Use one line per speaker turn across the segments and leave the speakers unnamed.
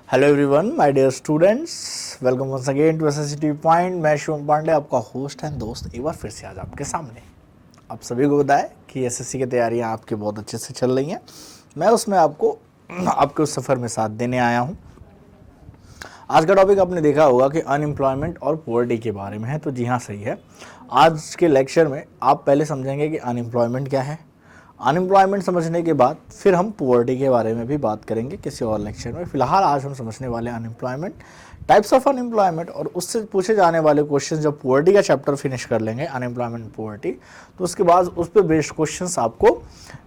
Hello everyone, my dear students, welcome once again to SSC point. मैं शिवम पांडे, आपका host and दोस्त, एक बार फिर से आज आपके सामने। आप सभी को बताएं कि एसएससी की तैयारियां आपकी बहुत अच्छे से चल रही हैं। मैं उसमें आपको आपके उस सफ़र में साथ देने आया हूं। आज का टॉपिक आपने देखा होगा कि अनएम्प्लॉयमेंट और पॉवर्टी के बारे में है। तो जी हाँ, सही है। आज के लेक्चर में आप पहले समझेंगे कि अनएम्प्लॉयमेंट क्या है। अनएम्प्लॉयमेंट समझने के बाद फिर हम पॉवर्टी के बारे में भी बात करेंगे किसी और लेक्चर में। फिलहाल आज हम समझने वाले अनएम्प्लॉयमेंट, टाइप्स ऑफ अनएम्प्लॉयमेंट, और उससे पूछे जाने वाले क्वेश्चन। जब पॉवर्टी का चैप्टर फिनिश कर लेंगे, अनएम्प्लॉयमेंट पॉवर्टी, तो उसके बाद उस पर बेस्ड क्वेश्चंस आपको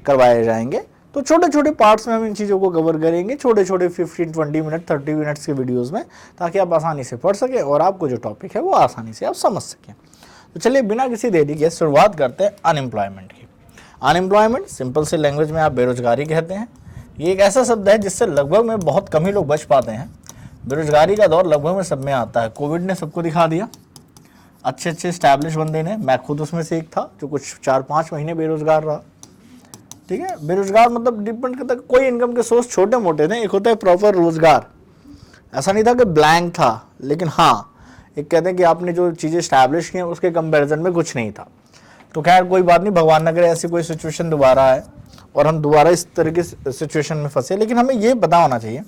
करवाए जाएंगे। तो छोटे छोटे पार्ट्स में हम इन चीज़ों को कवर करेंगे, छोटे छोटे 15-20 मिनट 30 मिनट्स के वीडियोज़ में, ताकि आप आसानी से पढ़ सकें और आपको जो टॉपिक है वो आसानी से आप समझ सकें। तो चलिए बिना किसी देरी के शुरुआत करते हैं अनएम्प्लॉयमेंट की। अनएम्प्लॉयमेंट सिंपल से लैंग्वेज में आप बेरोजगारी कहते हैं। ये एक ऐसा शब्द है जिससे लगभग में बहुत कम ही लोग बच पाते हैं। बेरोजगारी का दौर लगभग में सब में आता है। कोविड ने सबको दिखा दिया। अच्छे एस्टैब्लिश बंदे ने, मैं खुद उसमें से एक था जो कुछ 4-5 महीने बेरोजगार रहा। ठीक है, बेरोजगार मतलब डिपेंड करता है, कोई इनकम के सोर्स छोटे मोटे थे। एक होता है प्रॉपर रोजगार, ऐसा नहीं था कि ब्लैंक था, लेकिन हाँ, एक कहते हैं कि आपने जो चीज़ें स्टैब्लिश की हैं उसके कंपैरिजन में कुछ नहीं था। तो खैर कोई बात नहीं, भगवान न करे ऐसी कोई सिचुएशन दोबारा आए और हम दोबारा इस तरह की सिचुएशन में फंसे। लेकिन हमें ये पता होना चाहिए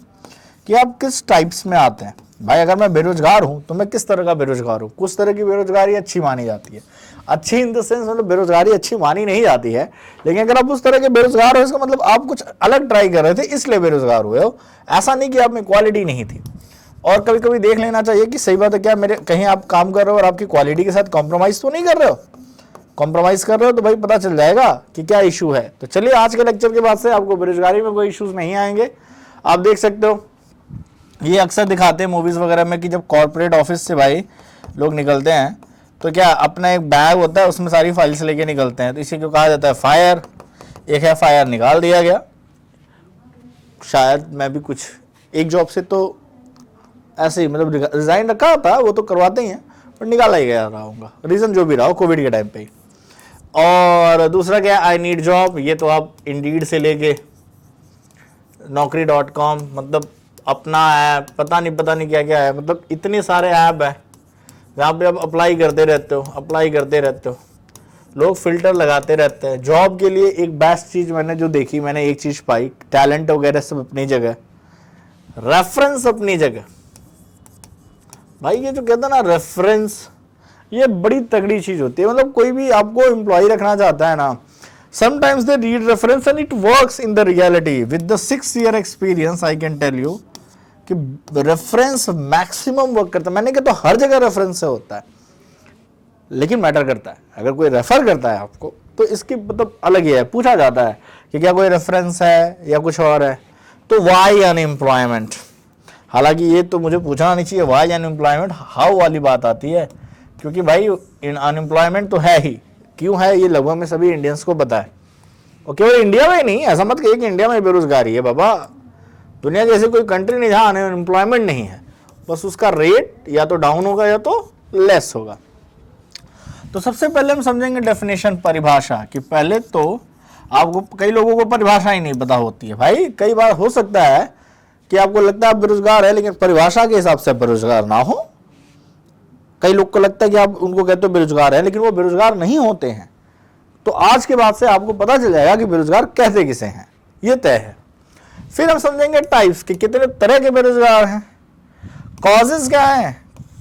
कि आप किस टाइप्स में आते हैं। भाई अगर मैं बेरोजगार हूँ तो मैं किस तरह का बेरोजगार हूँ। कुछ तरह की बेरोजगारी अच्छी मानी जाती है। अच्छी इन द सेंस मतलब बेरोजगारी अच्छी मानी नहीं जाती है, लेकिन अगर आप उस तरह के बेरोजगार हो, इसका मतलब आप कुछ अलग ट्राई कर रहे थे इसलिए बेरोजगार हुए हो। ऐसा नहीं कि आप में क्वालिटी नहीं थी। और कभी कभी देख लेना चाहिए कि सही बात है क्या, मेरे कहीं आप काम कर रहे हो और आपकी क्वालिटी के साथ कॉम्प्रोमाइज़ तो नहीं कर रहे हो। कॉम्प्रोमाइज़ कर रहे हो तो भाई पता चल जाएगा कि क्या इशू है। तो चलिए आज के लेक्चर के बाद से आपको बेरोजगारी में कोई इश्यूज नहीं आएंगे। आप देख सकते हो, ये अक्सर दिखाते हैं मूवीज़ वगैरह में कि जब कॉर्पोरेट ऑफिस से भाई लोग निकलते हैं तो क्या अपना एक बैग होता है, उसमें सारी फाइल्स लेके निकलते हैं। तो इसी को कहा जाता है फायर। एक है फायर निकाल दिया गया। शायद मैं भी कुछ एक जॉब से तो ऐसे ही मतलब रिजाइन रखा था, वो तो करवाते ही हैं, पर निकाला ही गया रहा होगा, रीज़न जो भी रहा हो, कोविड के टाइम पे ही। और दूसरा क्या है, आई नीड जॉब। ये तो आप इंडीड से लेके naukri.com, मतलब अपना ऐप, पता नहीं क्या क्या है, मतलब इतने सारे ऐप है जहाँ पे आप अप्लाई करते रहते हो। लोग फिल्टर लगाते रहते हैं जॉब के लिए। एक बेस्ट चीज़ मैंने जो देखी, मैंने एक चीज़ पाई, टैलेंट वगैरह सब अपनी जगह, रेफरेंस अपनी जगह। भाई ये जो कहता है ना रेफरेंस, ये बड़ी तगड़ी चीज़ होती है। मतलब कोई भी आपको एम्प्लॉय रखना चाहता है ना, sometimes they read reference and it works in the reality. With the 6 year experience I can tell you कि रेफरेंस मैक्सिमम वर्क करता है। मैंने कहा तो हर जगह रेफरेंस से होता है, लेकिन मैटर करता है। अगर कोई रेफर करता है आपको तो इसकी मतलब अलग ही है। पूछा जाता है कि क्या कोई रेफरेंस है या कुछ और है, तो वाई अनएम्प्लॉयमेंट। हालांकि ये तो मुझे पूछना नहीं चाहिए, वाई अनएम्प्लॉयमेंट, हाउ वाली बात आती है, क्योंकि भाई अनएम्प्लॉयमेंट तो है ही। क्यों है ये लगभग में सभी इंडियंस को पता है। और केवल इंडिया में ही नहीं, ऐसा मत कहिए कि इंडिया में बेरोजगारी है। बाबा दुनिया की ऐसी कोई कंट्री नहीं जहाँ अनएम्प्लॉयमेंट नहीं है, बस उसका रेट या तो डाउन होगा या तो लेस होगा। तो सबसे पहले हम समझेंगे डेफिनेशन, परिभाषा। कि पहले तो आपको, कई लोगों को परिभाषा ही नहीं पता होती है। भाई कई बार हो सकता है कि आपको लगता है आप बेरोजगार है, लेकिन परिभाषा के हिसाब से बेरोजगार ना हो। कई लोग को लगता है कि आप उनको कहते हो बेरोजगार है, लेकिन वो बेरोजगार नहीं होते हैं। तो आज के बाद से आपको पता चल जाएगा कि बेरोजगार कहते किसे हैं, ये तय है। फिर हम समझेंगे टाइप्स, कि कितने तरह के बेरोजगार हैं, कॉजेज क्या है,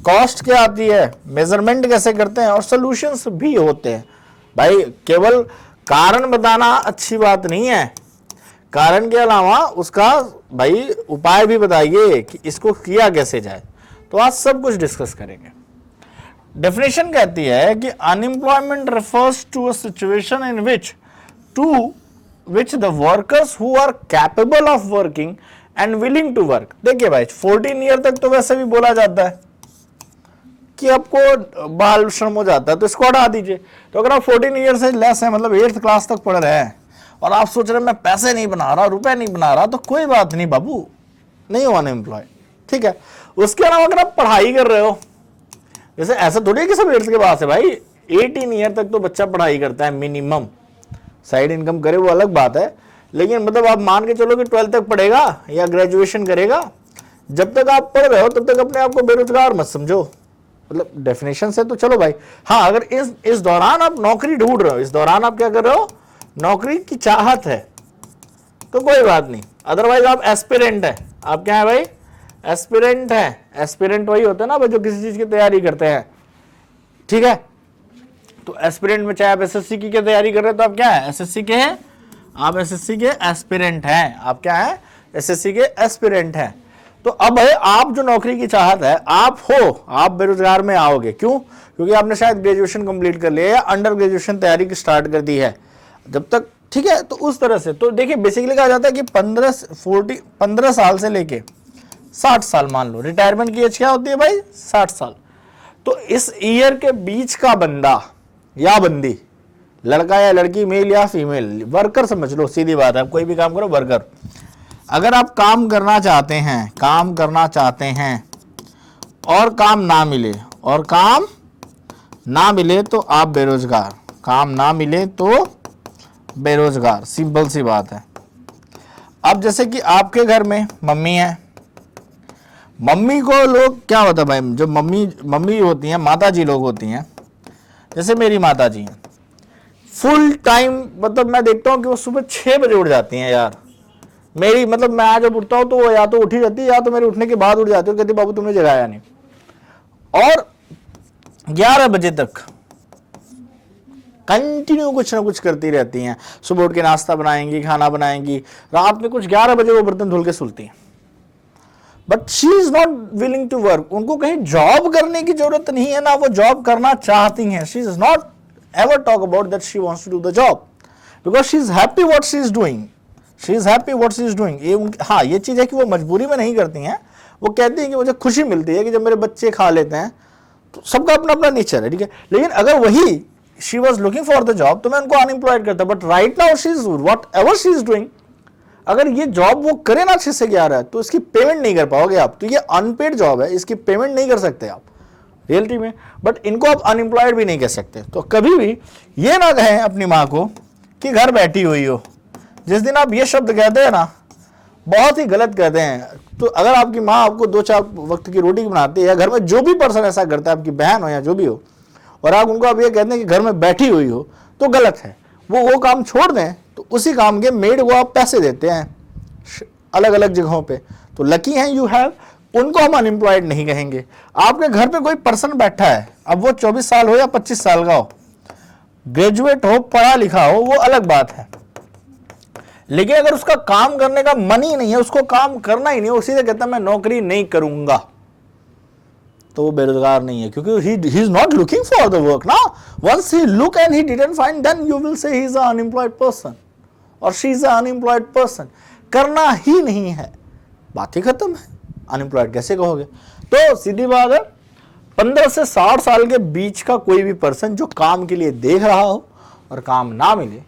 कॉस्ट क्या आती है, मेजरमेंट कैसे करते हैं, और सोल्यूशंस भी होते हैं। भाई केवल कारण बताना अच्छी बात नहीं है, कारण के अलावा उसका भाई उपाय भी बताइए कि इसको किया कैसे जाए। तो आज सब कुछ डिस्कस करेंगे। डेफिनेशन कहती है कि unemployment refers to a situation in which the workers who are capable of working and willing to work. देखिए भाई 14 ईयर तक तो वैसे भी बोला जाता है कि आपको बाल श्रम हो जाता है, तो इसको हटा दीजिए। तो अगर आप 14 ईयर से लेस है, मतलब 8th क्लास तक पढ़ रहे हैं, और आप सोच रहे हैं मैं पैसे नहीं बना रहा, रुपए नहीं बना रहा, तो कोई बात नहीं बाबू, नहीं हो अनएम्प्लॉय। ठीक है। उसके अलावा अगर आप पढ़ाई कर रहे हो, जैसे ऐसा थोड़ी है कि सब 8th के बाद है भाई, 18 ईयर तक तो बच्चा पढ़ाई करता है मिनिमम। साइड इनकम करे वो अलग बात है, लेकिन मतलब आप मान के चलो कि 12th तक पढ़ेगा या ग्रेजुएशन करेगा, जब तक आप पढ़ रहे हो तब तक अपने आप को बेरोजगार मत समझो, मतलब डेफिनेशन से तो चलो भाई। हाँ, अगर इस दौरान आप नौकरी ढूंढ रहे हो, इस दौरान आप क्या कर रहे हो, नौकरी की चाहत है, तो कोई बात नहीं। अदरवाइज आप एस्पिरेंट है, आप क्या है भाई, एस्पिरेंट है। एस्पिरेंट वही होता है ना जो किसी चीज की तैयारी करते हैं, ठीक है। तो एस्पिरेंट में चाहे आप एसएससी की तैयारी कर रहे हो तो आप क्या है, एसएससी के हैं, आप एसएससी के एस्पिरेंट हैं, आप क्या है, एसएससी के एस्पिरेंट हैं। तो अब है आप जो नौकरी की चाहत है आप हो, आप बेरोजगार में आओगे, क्यों, क्योंकि आपने शायद ग्रेजुएशन कंप्लीट कर लिया या अंडर ग्रेजुएशन तैयारी की स्टार्ट कर दी है जब तक, ठीक है। तो उस तरह से तो देखिए बेसिकली कहा जाता है कि 15 साल से लेके 60 साल मान लो, रिटायरमेंट की एज क्या होती है भाई, 60 साल। तो इस ईयर के बीच का बंदा या बंदी, लड़का या लड़की, मेल या फीमेल, वर्कर समझ लो, सीधी बात है, आप कोई भी काम करो वर्कर। अगर आप काम करना चाहते हैं और काम ना मिले, तो आप बेरोजगार, काम ना मिले तो बेरोजगार, सिंपल सी बात है। अब जैसे कि आपके घर में मम्मी है, मम्मी को लोग क्या होता है भाई, जो मम्मी होती हैं, माता जी लोग होती हैं, जैसे मेरी माता जी हैं, फुल टाइम, मतलब मैं देखता हूँ कि वो सुबह 6 बजे उठ जाती हैं यार। मेरी मतलब मैं आज जब उठता हूँ तो वो या तो उठी रहती है या तो मेरे उठने के बाद उठ जाती है, कहती बाबू तुमने जगाया नहीं, और 11 बजे तक कंटिन्यू कुछ ना कुछ करती रहती हैं। सुबह उठ के नाश्ता बनाएंगी, खाना बनाएंगी, रात में कुछ 11 बजे वो बर्तन धुल के सुलती हैं। But she is not willing to work, उनको कहीं जॉब करने की जरूरत नहीं है, ना वो जॉब करना चाहती हैं। She is not ever talk about that she wants to do the job because she is happy what she is doing, ये हाँ, ये चीज है कि वो मजबूरी में नहीं करती हैं, वो कहती हैं कि मुझे खुशी मिलती है कि जब मेरे बच्चे खा लेते हैं, तो सबका अपना अपना नेचर है, ठीक है। लेकिन अगर वही she was looking for the job तो मैं उनको अनएम्प्लॉयड करता, but right now she is what ever she is doing, अगर ये जॉब वो करे ना 6 से 11 तो इसकी पेमेंट नहीं कर पाओगे आप, तो ये अनपेड जॉब है, इसकी पेमेंट नहीं कर सकते आप रियलिटी में, बट इनको आप अनएम्प्लॉयड भी नहीं कह सकते। तो कभी भी ये ना कहें अपनी माँ को कि घर बैठी हुई हो। जिस दिन आप ये शब्द कहते हैं ना, बहुत ही गलत कहते हैं। तो अगर आपकी माँ आपको 2-4 वक्त की रोटी बनाती है, या घर में जो भी पर्सन ऐसा करता है, आपकी बहन हो या जो भी हो, और आप उनको आप ये कहते हैं कि घर में बैठी हुई हो, तो गलत है। वो काम छोड़ दें, तो उसी काम के मेड को आप पैसे देते हैं अलग अलग जगहों पे, तो लकी हैं यू हैव, उनको हम अनएम्प्लॉयड नहीं कहेंगे। आपके घर पे कोई पर्सन बैठा है, अब वो 24 साल हो या 25 साल का हो, ग्रेजुएट हो, पढ़ा लिखा हो, वो अलग बात है, लेकिन अगर उसका काम करने का मन ही नहीं है, उसको काम करना ही नहीं, वो सीधे कहता है मैं नौकरी नहीं करूंगा, तो वो बेरोजगार नहीं है, क्योंकि he is not looking for the work ना। once he look and he didn't find, then you will say he is an unemployed person और she is an unemployed person। करना ही नहीं है, बात ही खत्म है, अनएम्प्लॉयड कैसे कहोगे। तो सीधी बात है, 15 से 60 साल के बीच का कोई भी पर्सन जो काम के लिए देख रहा हो और काम ना मिले,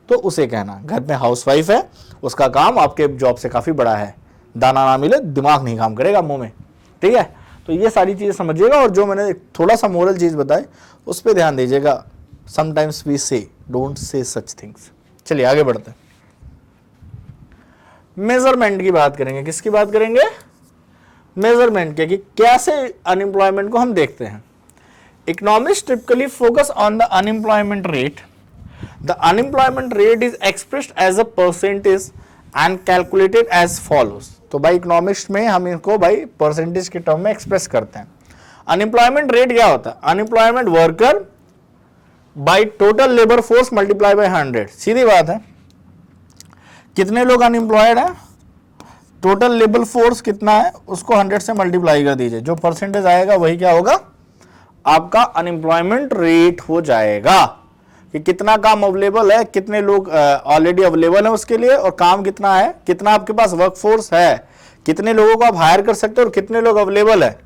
तो उसे कहना घर में हाउसवाइफ है, उसका काम आपके जॉब से काफी बड़ा है, दाना ना मिले दिमाग नहीं काम करेगा मुंह में, ठीक है। तो ये सारी चीजें समझिएगा, और जो मैंने थोड़ा सा मोरल चीज बताई उस पर ध्यान दीजिएगा। समटाइम्स वी से डोंट से सच थिंग्स। चलिए आगे बढ़ते हैं, मेजरमेंट की बात करेंगे। किसकी बात करेंगे, मेजरमेंट के, कि कैसे अनएम्प्लॉयमेंट को हम देखते हैं। Economist typically focus on the unemployment rate. The unemployment rate is expressed as a percentage and calculated as follows. तो भाई इकोनॉमिस्ट में हम इनको भाई परसेंटेज के टर्म में एक्सप्रेस करते हैं। अनएम्प्लॉयमेंट रेट क्या होता है, unemployment worker by total labour force multiply by 100। सीधी बात है, कितने लोग अनएम्प्लॉयड हैं, टोटल लेबर फोर्स कितना है उसको 100 से मल्टीप्लाई कर दीजिए, जो परसेंटेज आएगा वही क्या होगा, आपका अनएम्प्लॉयमेंट रेट हो जाएगा। कि कितना काम अवेलेबल है, कितने लोग ऑलरेडी अवेलेबल है उसके लिए, और काम कितना है, कितना आपके पास वर्कफोर्स है, कितने लोगों को आप हायर कर सकते हो और कितने लोग अवेलेबल है,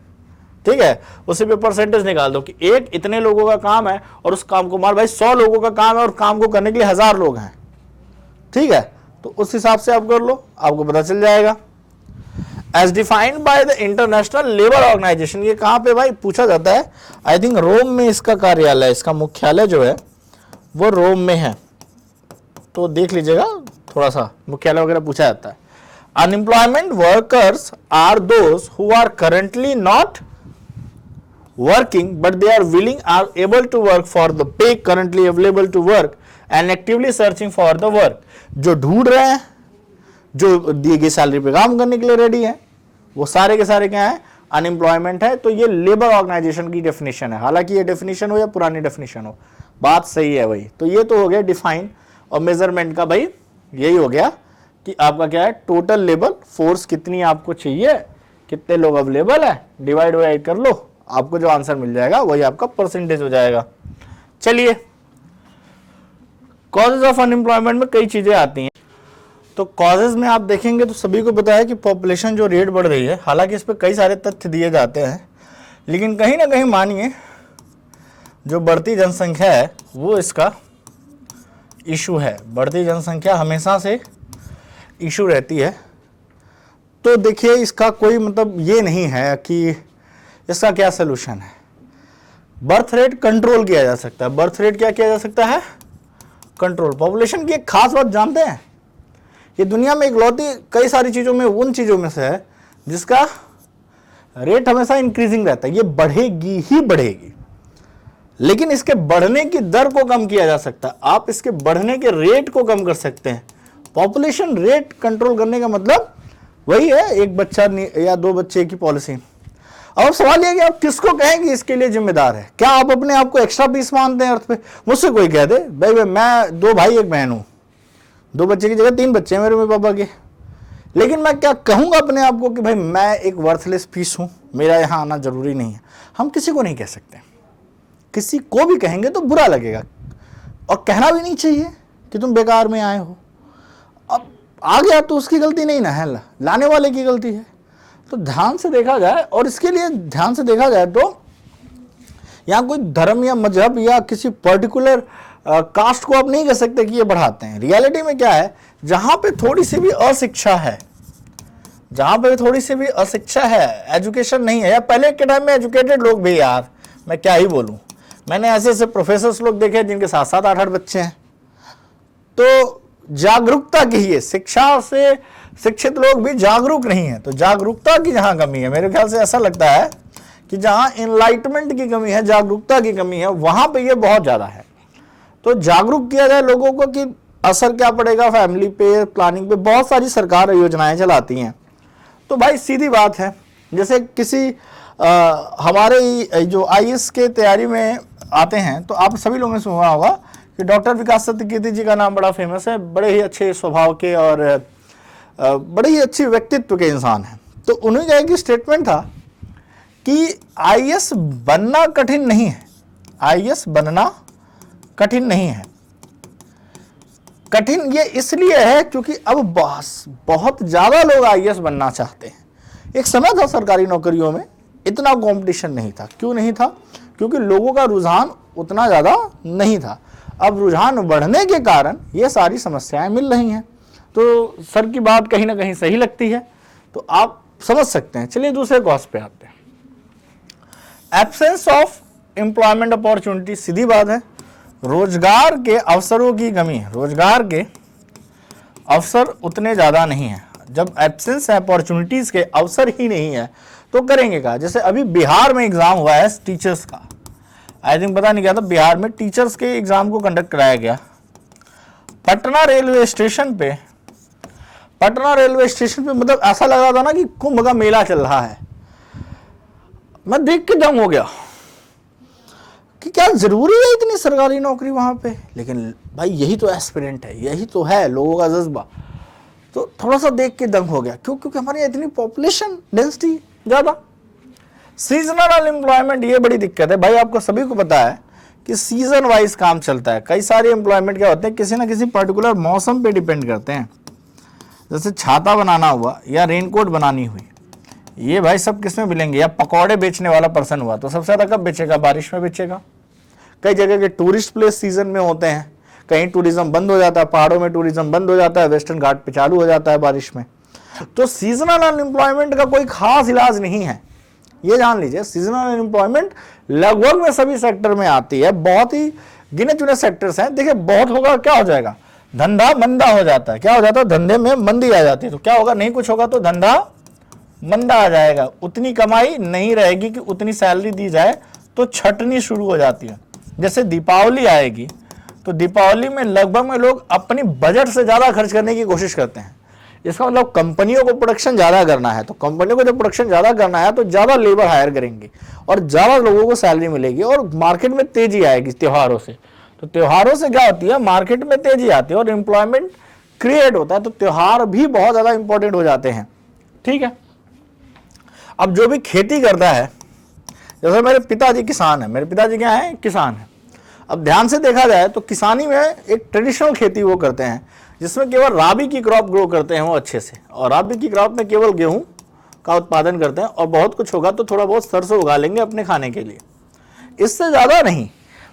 ठीक है। उसी पे परसेंटेज निकाल दो कि एक इतने लोगों का काम है और उस काम को मार भाई 100 लोगों का काम है और काम को करने के लिए 1000 लोग हैं, ठीक है। तो उस हिसाब से आप कर लो, आपको पता चल जाएगा। As defined by the International Labour Organization, ये कहां पे भाई पूछा जाता है, आई थिंक रोम में इसका कार्यालय, इसका मुख्यालय जो है वो रोम में है, तो देख लीजिएगा, थोड़ा सा मुख्यालय वगैरह पूछा जाता है। Unemployment workers are those who are currently not working but they are willing are able to work for the pay currently available to work and actively searching for the work. जो ढूंढ रहे हैं, जो दिए गए सैलरी पे काम करने के लिए रेडी है, वो सारे के सारे क्या है, अनएम्प्लॉयमेंट है। तो ये लेबर ऑर्गेनाइजेशन की डेफिनेशन है, हालांकि ये डेफिनेशन हो या पुरानी डेफिनेशन हो, बात सही है भाई। तो ये तो हो गया डिफाइन और मेजरमेंट का भाई, यही हो गया कि आपका क्या है, टोटल लेबर फोर्स कितनी आपको चाहिए, कितने लोग अवेलेबल है, डिवाइड बाई कर लो, आपको जो आंसर मिल जाएगा वही आपका परसेंटेज हो जाएगा। चलिए, कॉजेज ऑफ अनएम्प्लॉयमेंट में कई चीजें आती हैं। तो कॉजेज में आप देखेंगे तो सभी को पता है कि पॉपुलेशन जो रेट बढ़ रही है, हालांकि इस पे कई सारे तथ्य दिए जाते हैं, लेकिन कहीं ना कहीं मानिए जो बढ़ती जनसंख्या है वो इसका इशू है। बढ़ती जनसंख्या हमेशा से इशू रहती है। तो देखिए, इसका कोई मतलब ये नहीं है कि इसका क्या सोल्यूशन है। बर्थ रेट कंट्रोल किया जा सकता है। बर्थ रेट क्या किया जा सकता है, कंट्रोल। पॉपुलेशन की एक खास बात जानते हैं, ये दुनिया में इकलौती कई सारी चीजों में उन चीजों में से है जिसका रेट हमेशा इंक्रीजिंग रहता है। ये बढ़ेगी ही बढ़ेगी, लेकिन इसके बढ़ने की दर को कम किया जा सकता है। आप इसके बढ़ने के रेट को कम कर सकते हैं। पॉपुलेशन रेट कंट्रोल करने का मतलब वही है, एक बच्चा या दो बच्चे की पॉलिसी। अब सवाल यह कि आप किसको कहेंगे इसके लिए जिम्मेदार है। क्या आप अपने आप को एक्स्ट्रा पीस मानते हैं अर्थ पे? मुझसे कोई कह दे भाई मैं 2 भाई 1 बहन हूं, 2 बच्चे की जगह 3 बच्चे हैं मेरे मम्मी पापा के, लेकिन मैं क्या कहूंगा अपने आप को कि भाई मैं एक वर्थलेस पीस हूं, मेरा यहां आना जरूरी नहीं है? हम किसी को नहीं कह सकते। किसी को भी कहेंगे तो बुरा लगेगा, और कहना भी नहीं चाहिए कि तुम बेकार में आए हो। अब आ गया तो उसकी गलती नहीं ना है, लाने वाले की गलती है। तो ध्यान से देखा जाए, और इसके लिए ध्यान से देखा जाए तो यहाँ कोई धर्म या मजहब या किसी पर्टिकुलर कास्ट को आप नहीं कह सकते कि ये बढ़ाते हैं। रियलिटी में क्या है, जहां पे थोड़ी सी भी अशिक्षा है, जहां पे थोड़ी सी भी अशिक्षा है, एजुकेशन नहीं है, या पहले के टाइम में एजुकेटेड लोग भी, यार मैं क्या ही बोलूं, मैंने ऐसे ऐसे प्रोफेसर्स लोग देखे जिनके 7-7 8-8 बच्चे हैं। तो जागरूकता की है, शिक्षा से शिक्षित लोग भी जागरूक नहीं है। तो जागरूकता की जहां कमी है, मेरे ख्याल से ऐसा लगता है कि जहां इनलाइटमेंट की कमी है, जागरूकता की कमी है, वहां पे ये बहुत ज्यादा है। तो जागरूक किया जाए लोगों को कि असर क्या पड़ेगा फैमिली पे, प्लानिंग पे। बहुत सारी सरकार योजनाएं चलाती हैं। तो भाई सीधी बात है, जैसे किसी हमारे जो IAS के तैयारी में आते हैं, तो आप सभी लोगों ने सुना होगा कि डॉक्टर विकास सत्यकीर्ति जी का नाम बड़ा फेमस है, बड़े ही अच्छे स्वभाव के और बड़े ही अच्छे व्यक्तित्व के इंसान हैं। तो उन्हीं का एक स्टेटमेंट था कि IAS बनना कठिन नहीं है। IAS बनना कठिन नहीं है। कठिन ये इसलिए है क्योंकि अब बहुत ज्यादा लोग IAS बनना चाहते हैं। एक समय था सरकारी नौकरियों में इतना कंपटीशन नहीं था। क्यों नहीं था? क्योंकि लोगों का रुझान उतना ज्यादा नहीं था। अब रुझान बढ़ने के कारण ये सारी समस्याएं मिल रही हैं। तो सर की बात कहीं ना कहीं सही लगती है, तो आप समझ सकते हैं। चलिए दूसरे कॉज पे आते हैं। एब्सेंस ऑफ एम्प्लॉयमेंट अपॉर्चुनिटी, सीधी बात है, रोजगार के अवसरों की कमी है। रोजगार के अवसर उतने ज्यादा नहीं है। जब एब्सेंस है, अपॉर्चुनिटीज के अवसर ही नहीं है, तो करेंगे क्या? जैसे अभी बिहार में एग्जाम हुआ है टीचर्स का, आई थिंक पता नहीं क्या था, बिहार में टीचर्स के एग्जाम को कंडक्ट कराया गया। पटना रेलवे स्टेशन पे मतलब ऐसा लग रहा था ना कि कुंभ का मेला चल रहा है। मैं देख के दंग हो गया कि क्या जरूरी है इतनी सरकारी नौकरी वहां पे। लेकिन भाई यही तो एस्पिरेंट है, यही तो है लोगों का जज्बा। तो थोड़ा सा देख के दंग हो गया। क्यों? क्योंकि हमारे यहाँ इतनी पॉपुलेशन डेंसिटी ज्यादा। सीजनल अनएम्प्लॉयमेंट, ये बड़ी दिक्कत है भाई। आपको सभी को पता है कि सीजन वाइज काम चलता है। कई सारे एम्प्लॉयमेंट क्या होते हैं, किसी ना किसी पर्टिकुलर मौसम पे डिपेंड करते हैं। जैसे छाता बनाना हुआ या रेनकोट बनानी हुई, ये भाई सब किस में मिलेंगे? या पकौड़े बेचने वाला पर्सन हुआ तो सबसे ज्यादा कब बेचेगा? बारिश में बेचेगा। कई जगह के टूरिस्ट प्लेस सीजन में होते हैं, कहीं टूरिज्म बंद हो जाता है, पहाड़ों में टूरिज्म बंद हो जाता है, वेस्टर्न घाट पे चालू हो जाता है बारिश में। तो सीजनल अनएम्प्लॉयमेंट का कोई खास इलाज नहीं है, ये जान लीजिए। सीजनल अनएम्प्लॉयमेंट लगभग में सभी सेक्टर में आती है। बहुत ही गिने चुने सेक्टर्स हैं। देखिए बहुत होगा क्या हो जाएगा, धंधा मंदा हो जाता है। क्या हो जाता है? धंधे में मंदी आ जाती है। तो क्या होगा? नहीं कुछ होगा तो धंधा मंदा आ जाएगा, उतनी कमाई नहीं रहेगी कि उतनी सैलरी दी जाए, तो छटनी शुरू हो जाती है। जैसे दीपावली आएगी तो दीपावली में लगभग में लोग अपनी बजट से ज़्यादा खर्च करने की कोशिश करते हैं। इसका मतलब कंपनियों को प्रोडक्शन ज़्यादा करना है, तो कंपनियों को जब प्रोडक्शन ज़्यादा करना है तो ज़्यादा लेबर हायर करेंगे और ज़्यादा लोगों को सैलरी मिलेगी और मार्केट में तेजी आएगी त्योहारों से। तो त्योहारों से क्या होती है? मार्केट में तेजी आती है और एम्प्लॉयमेंट क्रिएट होता है। तो त्योहार भी बहुत ज़्यादा इंपॉर्टेंट हो जाते हैं। ठीक है, अब जो भी खेती करता है, जैसे मेरे पिताजी किसान है, मेरे पिताजी क्या है? किसान है। अब ध्यान से देखा जाए तो किसानी में एक ट्रेडिशनल खेती वो करते हैं जिसमें केवल राबी की क्रॉप ग्रो करते हैं वो अच्छे से, और राबी की क्रॉप में केवल गेहूं का उत्पादन करते हैं और बहुत कुछ होगा तो थोड़ा बहुत सरसों उगा लेंगे अपने खाने के लिए, इससे ज़्यादा नहीं।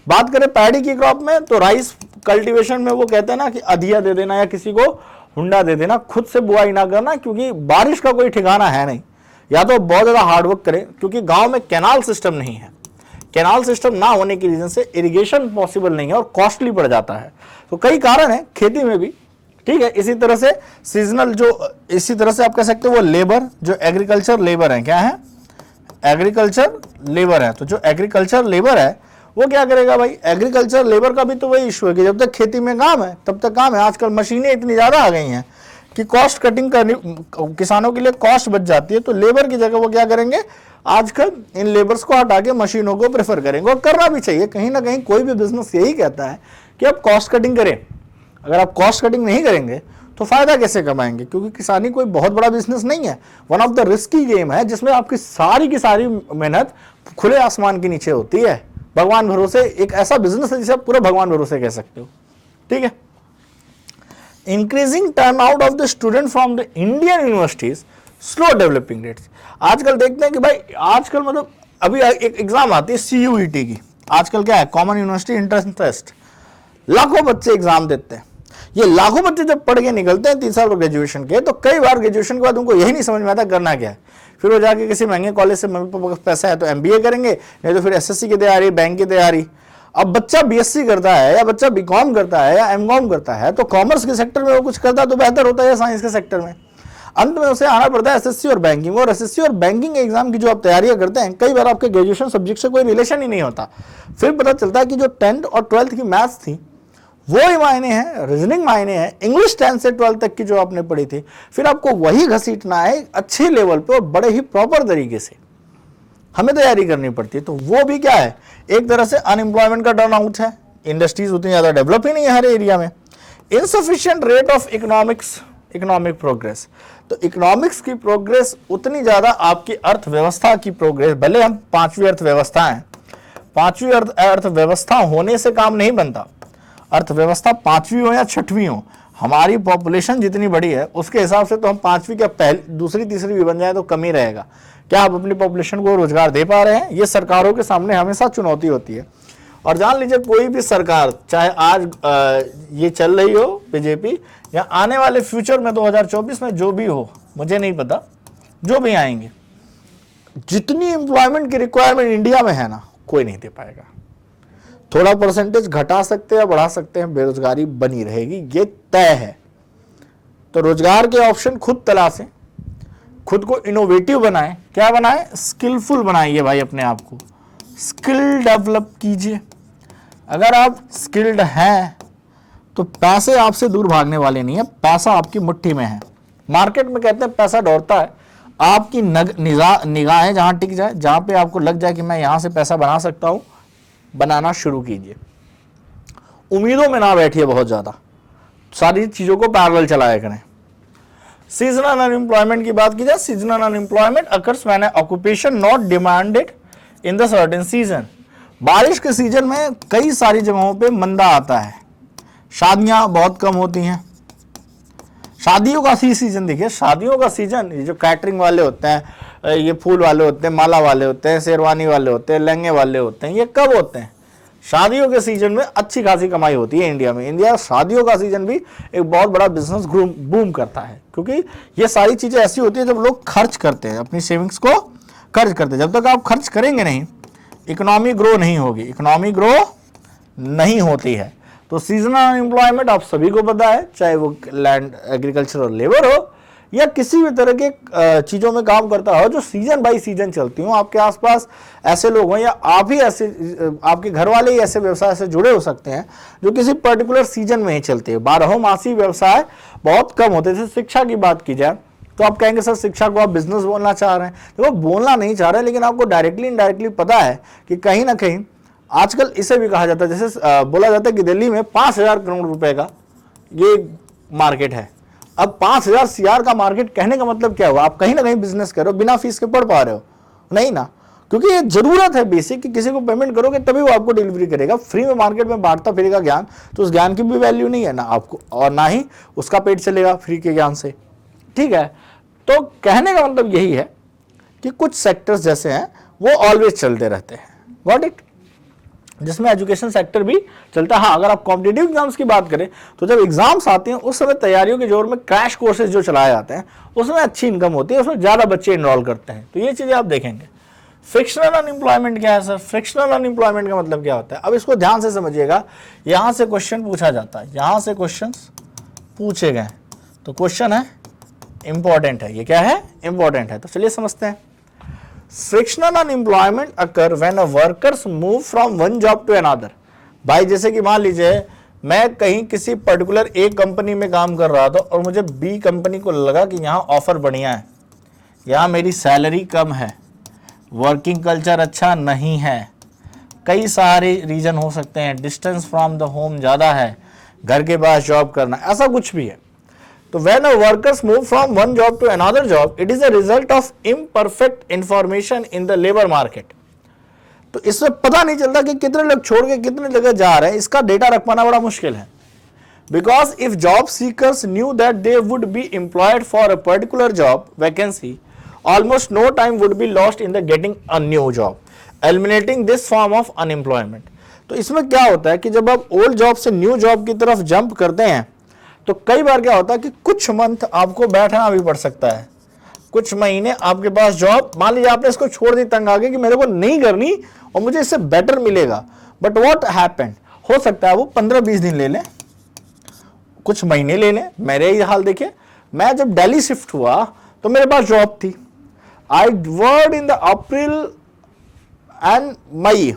बात करें पैडी की क्रॉप में तो राइस कल्टीवेशन में वो कहते हैं ना कि अधिया दे देना या किसी को हुंडा दे देना, खुद से बुआई ना करना, क्योंकि बारिश का कोई ठिकाना है नहीं, या तो बहुत ज़्यादा हार्डवर्क करें, क्योंकि गाँव में कैनाल सिस्टम नहीं है। कैनाल सिस्टम ना होने की रीजन से इरिगेशन पॉसिबल नहीं है और कॉस्टली पड़ जाता है। तो कई कारण है खेती में भी। ठीक है, इसी तरह से सीजनल इसी तरह से आप कह सकते हो वो लेबर, जो एग्रीकल्चर लेबर है, क्या है? एग्रीकल्चर लेबर है। तो जो एग्रीकल्चर लेबर है वो क्या करेगा भाई? एग्रीकल्चर लेबर का भी तो वही इशू है कि जब तक खेती में काम है तब तक काम है। आजकल मशीनें इतनी ज़्यादा आ गई हैं कि कॉस्ट कटिंग करनी, किसानों के लिए कॉस्ट बच जाती है, तो लेबर की जगह वो क्या करेंगे? आजकल इन लेबर्स को हटा के मशीनों को प्रेफर करेंगे, और करना भी चाहिए। कहीं ना कहीं कोई भी बिजनेस यही कहता है कि आप कॉस्ट कटिंग करें। अगर आप कॉस्ट कटिंग नहीं करेंगे तो फायदा कैसे कमाएंगे? क्योंकि किसानी कोई बहुत बड़ा बिजनेस नहीं है, one of the risky game है जिसमें आपकी सारी की सारी मेहनत खुले आसमान के नीचे होती है, भगवान भरोसे। एक ऐसा बिजनेस है जिसे आप पूरा भगवान भरोसे कह सकते हो। ठीक है, increasing turn out of the student from the Indian universities, slow developing rates. आजकल देखते हैं कि भाई आजकल मतलब अभी एक एग्जाम आती है CUET की, आजकल क्या है? Common university entrance test. लाखों बच्चे एग्जाम देते हैं। ये लाखों बच्चे जब पढ़ के निकलते हैं 3 साल ग्रेजुएशन के, तो कई बार ग्रेजुएशन के बाद उनको यही नहीं समझ में आता करना क्या है। फिर वो जाके किसी महंगे कॉलेज से, मम्मी पापा का पैसा है तो MBA करेंगे, नहीं तो फिर SSC की तैयारी, बैंक की तैयारी। अब बच्चा BSc करता है या बच्चा BCom करता है या MCom करता है, तो कॉमर्स के सेक्टर में वो कुछ करता तो बेहतर होता है या साइंस के सेक्टर में। अंत में उसे आना पड़ता है SSC और बैंकिंग, और SSC और बैंकिंग एग्जाम की जो आप तैयारियां करते हैं, कई बार आपके ग्रेजुएशन सब्जेक्ट से कोई रिलेशन ही नहीं होता। फिर पता चलता है कि जो 10th और 12th की मैथ्स थी वो ही मायने हैं, रीजनिंग मायने हैं, इंग्लिश 10 से 12 तक की जो आपने पढ़ी थी, फिर आपको वही घसीटना है अच्छे लेवल पे और बड़े ही प्रॉपर तरीके से हमें तैयारी करनी पड़ती है। तो वो भी क्या है? एक तरह से अनएम्प्लॉयमेंट का टर्न आउट है। इंडस्ट्रीज उतनी ज़्यादा डेवलप ही नहीं है हर एरिया में। Insufficient rate of economic progress. तो इकोनॉमिक्स की प्रोग्रेस उतनी ज़्यादा आपकी अर्थव्यवस्था की प्रोग्रेस, भले हम 5वीं अर्थव्यवस्था हैं, 5वीं अर्थव्यवस्था होने से काम नहीं बनता। अर्थव्यवस्था 5वीं हो या 6वीं हो, हमारी पॉपुलेशन जितनी बड़ी है उसके हिसाब से तो हम 5वीं क्या पहली, दूसरी, तीसरी भी बन जाए तो कम ही रहेगा। क्या आप अपनी पॉपुलेशन को रोजगार दे पा रहे हैं? ये सरकारों के सामने हमेशा चुनौती होती है। और जान लीजिए कोई भी सरकार, चाहे आज ये चल रही हो बीजेपी या आने वाले फ्यूचर में 2024 में जो भी हो, मुझे नहीं पता, जो भी आएंगे, जितनी एम्प्लॉयमेंट की रिक्वायरमेंट इंडिया में है ना, कोई नहीं दे पाएगा। थोड़ा परसेंटेज घटा सकते हैं या बढ़ा सकते हैं, बेरोजगारी बनी रहेगी, ये तय है। तो रोजगार के ऑप्शन खुद तलाशें, खुद को इनोवेटिव बनाएं। क्या बनाएं? स्किलफुल बनाइए भाई, अपने आप को स्किल डेवलप कीजिए। अगर आप स्किल्ड हैं तो पैसे आपसे दूर भागने वाले नहीं है, पैसा आपकी मुट्ठी में है। मार्केट में कहते हैं पैसा दौड़ता है, आपकी निगाहें जहां टिक जाए, जहां पे आपको लग जाए कि मैं यहां से पैसा बना सकता हूं, बनाना शुरू कीजिए। उम्मीदों में ना बैठिए बहुत ज्यादा, सारी चीजों को पैरेलल चलाया करें। सीजनल अनएम्प्लॉयमेंट की बात की जाए, seasonal unemployment occurs when occupation not demanded in the certain season. बारिश के सीजन में कई सारी जगहों पे मंदा आता है, शादियां बहुत कम होती हैं। शादियों का सीजन देखिए, शादियों का सीजन, ये जो कैटरिंग वाले होते हैं, ये फूल वाले होते हैं, माला वाले होते हैं, शेरवानी वाले होते हैं, लहंगे वाले होते हैं, ये कब होते हैं? शादियों के सीजन में अच्छी खासी कमाई होती है इंडिया में। इंडिया शादियों का सीजन भी एक बहुत बड़ा बिजनेस बूम करता है, क्योंकि ये सारी चीजें ऐसी होती है जब लोग खर्च करते हैं, अपनी सेविंग्स को खर्च करते हैं। जब तक आप खर्च करेंगे नहीं, इकोनॉमी ग्रो नहीं होगी, इकोनॉमी ग्रो नहीं होती है। तो सीजनल अनएम्प्लॉयमेंट आप सभी को पता है, चाहे वो लैंड एग्रीकल्चर और लेबर हो या किसी भी तरह के चीज़ों में काम करता हो जो सीजन बाय सीजन चलती हो। आपके आसपास ऐसे लोग हों या आप ही ऐसे, आपके घर वाले ही ऐसे व्यवसाय से जुड़े हो सकते हैं जो किसी पर्टिकुलर सीजन में ही चलते हैं। बारहोमासी व्यवसाय बहुत कम होते थे। शिक्षा की बात की जाए तो आप कहेंगे सर शिक्षा को आप बिजनेस बोलना चाह रहे हैं, तो वो बोलना नहीं चाह रहे, लेकिन आपको डायरेक्टली इनडायरेक्टली पता है कि कहीं ना कहीं आजकल इसे भी कहा जाता है, जैसे बोला जाता है कि दिल्ली में 5,000 करोड़ रुपए का ये मार्केट है। अब 5,000 CR का मार्केट कहने का मतलब क्या हुआ? आप कहीं ना कहीं बिजनेस कर रहे हो, बिना फीस के पढ़ पा रहे हो? नहीं ना, क्योंकि ये जरूरत है बेसिक कि किसी को पेमेंट करोगे तभी वो आपको डिलीवरी करेगा। फ्री में मार्केट में बांटता फिरेगा ज्ञान, तो उस ज्ञान की भी वैल्यू नहीं है ना आपको, और ना ही उसका पेट चलेगा फ्री के ज्ञान से। ठीक है, तो कहने का मतलब यही है कि कुछ सेक्टर्स जैसे हैं वो ऑलवेज चलते रहते हैं, गॉट इट, जिसमें एजुकेशन सेक्टर भी चलता है। हाँ, अगर आप कॉम्पिटिटिव एग्जाम्स की बात करें तो जब एग्जाम्स आते हैं उस समय तैयारियों के जोर में क्रैश कोर्सेज जो चलाए जाते हैं उसमें अच्छी इनकम होती है, उसमें ज़्यादा बच्चे इनरोल करते हैं। तो ये चीज़ें आप देखेंगे। फ्रिक्शनल अनएम्प्लॉयमेंट क्या है सर? फ्रिक्शनल अनएम्प्लॉयमेंट का मतलब क्या होता है? अब इसको ध्यान से समझिएगा। यहाँ से क्वेश्चन पूछा जाता है, यहाँ से क्वेश्चन पूछे गए, तो क्वेश्चन है इंपॉर्टेंट है, ये क्या है? इंपॉर्टेंट है। तो चलिए समझते हैं। Frictional unemployment occur when a workers move from one job to another. भाई जैसे कि मान लीजिए मैं कहीं किसी पर्टिकुलर एक कंपनी में काम कर रहा था और मुझे बी कंपनी को लगा कि यहाँ ऑफर बढ़िया है, यहाँ मेरी सैलरी कम है, वर्किंग कल्चर अच्छा नहीं है, कई सारे रीजन हो सकते हैं, डिस्टेंस फ्रॉम द होम ज़्यादा है, घर के पास जॉब करना, ऐसा कुछ भी है। तो when a workers move from one job to another job, it is a result of imperfect information in the labor market. तो इसमें पता नहीं चलता कि कितने लोग छोड़ के कितने जगह जा रहे हैं, इसका डेटा रख पाना बड़ा मुश्किल है। Because if job seekers knew that they would be employed for a particular job vacancy, almost no time would be lost in the getting a new job, eliminating this form of unemployment. तो इसमें क्या होता है कि जब आप old job से new job की तरफ जंप करते हैं तो कई बार क्या होता है कि कुछ मंथ आपको बैठना भी पड़ सकता है, कुछ महीने आपके पास जॉब, मान लीजिए आपने इसको छोड़ दी तंग आगे कि मेरे को नहीं करनी और मुझे इससे बेटर मिलेगा, बट व्हाट हैपेंड, हो सकता है वो 15-20 दिन ले लें, कुछ महीने ले लें। मेरे ही हाल देखिए, मैं जब दिल्ली शिफ्ट हुआ तो मेरे पास जॉब थी, I work in the April and May,